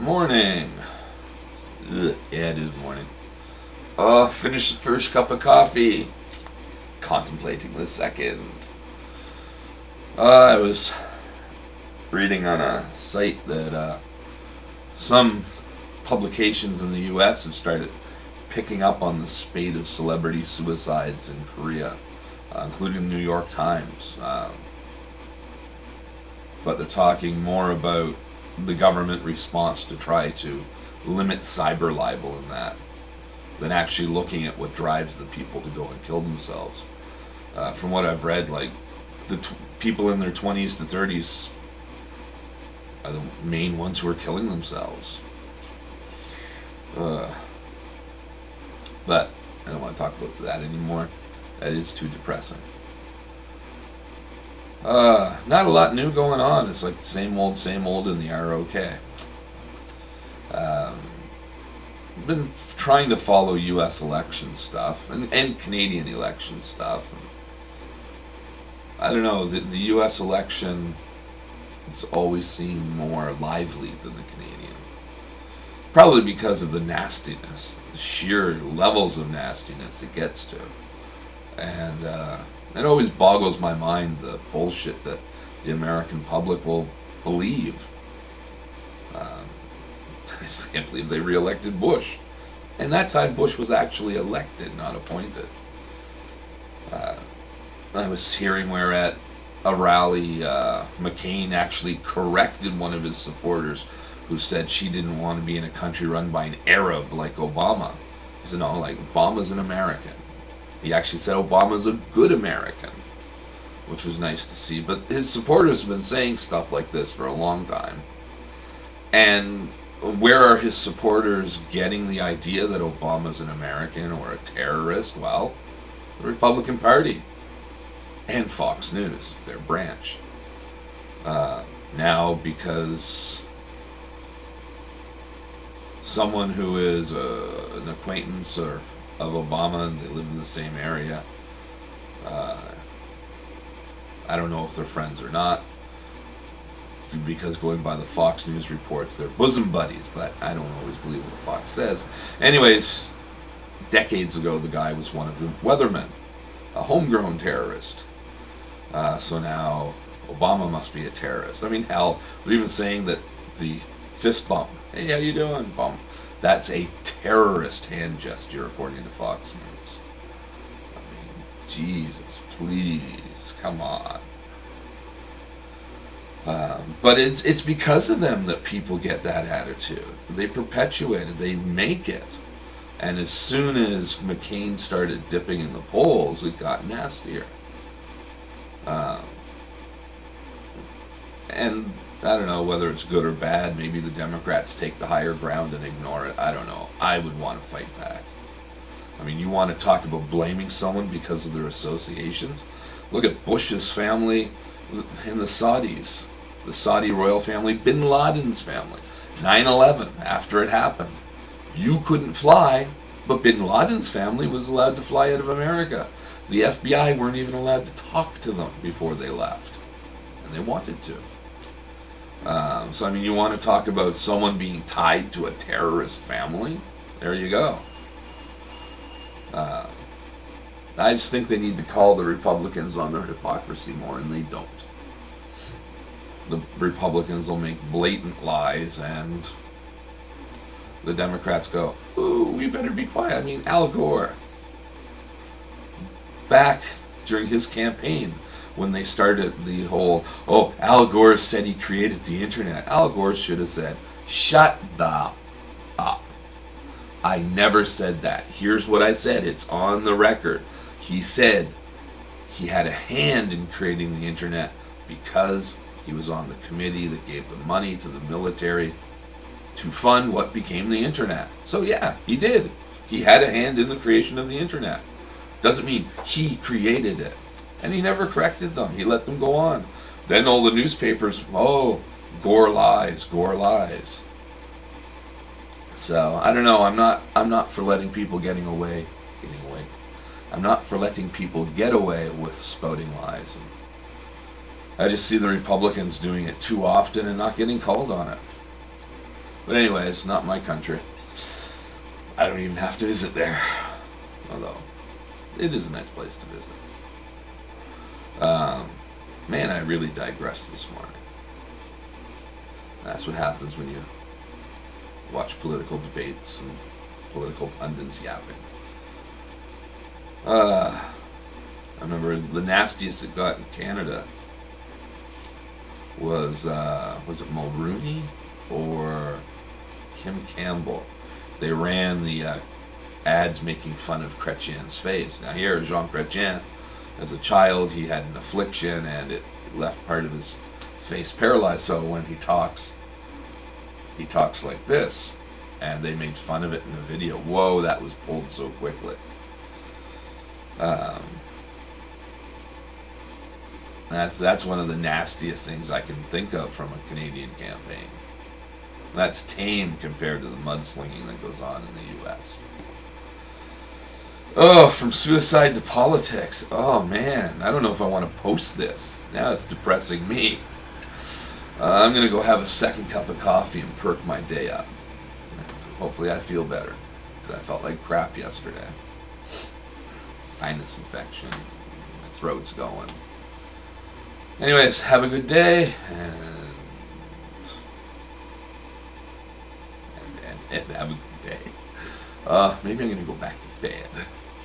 Morning. Yeah, it is morning. Finished the first cup of coffee. Contemplating the second. I was reading on a site that some publications in the U.S. have started picking up on the spate of celebrity suicides in Korea, including the New York Times. But they're talking more about the government response to try to limit cyber libel in that than actually looking at what drives the people to go and kill themselves. From what I've read, like the people in their 20s to 30s are the main ones who are killing themselves. But I don't want to talk about that anymore. That is too depressing. Not a lot new going on. It's like the same old in the ROK. I've been trying to follow U.S. election stuff and Canadian election stuff. I don't know, the U.S. election has always seemed more lively than the Canadian. Probably because of the nastiness, the sheer levels of nastiness it gets to. And it always boggles my mind, the bullshit that the American public will believe. I just can't believe they re-elected Bush. And that time Bush was actually elected, not appointed. I was hearing where at a rally, McCain actually corrected one of his supporters who said she didn't want to be in a country run by an Arab like Obama. He said, no, like, Obama's an American. He actually said Obama's a good American, which was nice to see. But his supporters have been saying stuff like this for a long time. And where are his supporters getting the idea that Obama's an American or a terrorist? Well, the Republican Party and Fox News, their branch. Now, because someone who is an acquaintance of Obama and they live in the same area, I don't know if they're friends or not, because going by the Fox News reports, they're bosom buddies, but I don't always believe what Fox says. Anyways, decades ago, the guy was one of the weathermen, a homegrown terrorist. So now Obama must be a terrorist. I mean, hell, we're even saying that the fist bump, hey, how you doing, bump, that's a terrorist hand gesture, according to Fox News. I mean, Jesus, please, come on. But it's because of them that people get that attitude. They perpetuate it. They make it. And as soon as McCain started dipping in the polls, it got nastier. And I don't know whether it's good or bad. Maybe the Democrats take the higher ground and ignore it. I don't know. I would want to fight back. I mean, you want to talk about blaming someone because of their associations? Look at Bush's family and the Saudis. The Saudi royal family, Bin Laden's family. 9/11, after it happened. You couldn't fly, but Bin Laden's family was allowed to fly out of America. The FBI weren't even allowed to talk to them before they left. And they wanted to. So, I mean, you want to talk about someone being tied to a terrorist family? There you go. I just think they need to call the Republicans on their hypocrisy more, and they don't. The Republicans will make blatant lies, and the Democrats go, ooh, we better be quiet. I mean, Al Gore, back during his campaign, when they started the whole, oh, Al Gore said he created the internet. Al Gore should have said, shut the up. I never said that. Here's what I said. It's on the record. He said he had a hand in creating the internet because he was on the committee that gave the money to the military to fund what became the internet. So yeah, he did. He had a hand in the creation of the internet. Doesn't mean he created it. And he never corrected them. He let them go on. Then all the newspapers, oh, Gore lies, Gore lies. So I don't know. I'm not for letting people getting away. I'm not for letting people get away with spouting lies. And I just see the Republicans doing it too often and not getting called on it. But anyways, not my country. I don't even have to visit there. Although, it is a nice place to visit. Man, I really digressed this morning. That's what happens when you watch political debates and political pundits yapping. I remember the nastiest it got in Canada was it Mulrooney or Kim Campbell? They ran the ads making fun of Chrétien's face. Now here, Jean Chrétien, as a child, he had an affliction and it left part of his face paralyzed. So when he talks like this. And they made fun of it in the video. Whoa, that was pulled so quickly. That's one of the nastiest things I can think of from a Canadian campaign. That's tame compared to the mudslinging that goes on in the U.S. Oh, from suicide to politics. Oh man, I don't know if I want to post this. Now it's depressing me. I'm going to go have a second cup of coffee and perk my day up. Hopefully I feel better, because I felt like crap yesterday. Sinus infection, my throat's going. Anyways, have a good day, and have a good day. Maybe I'm going to go back to bed.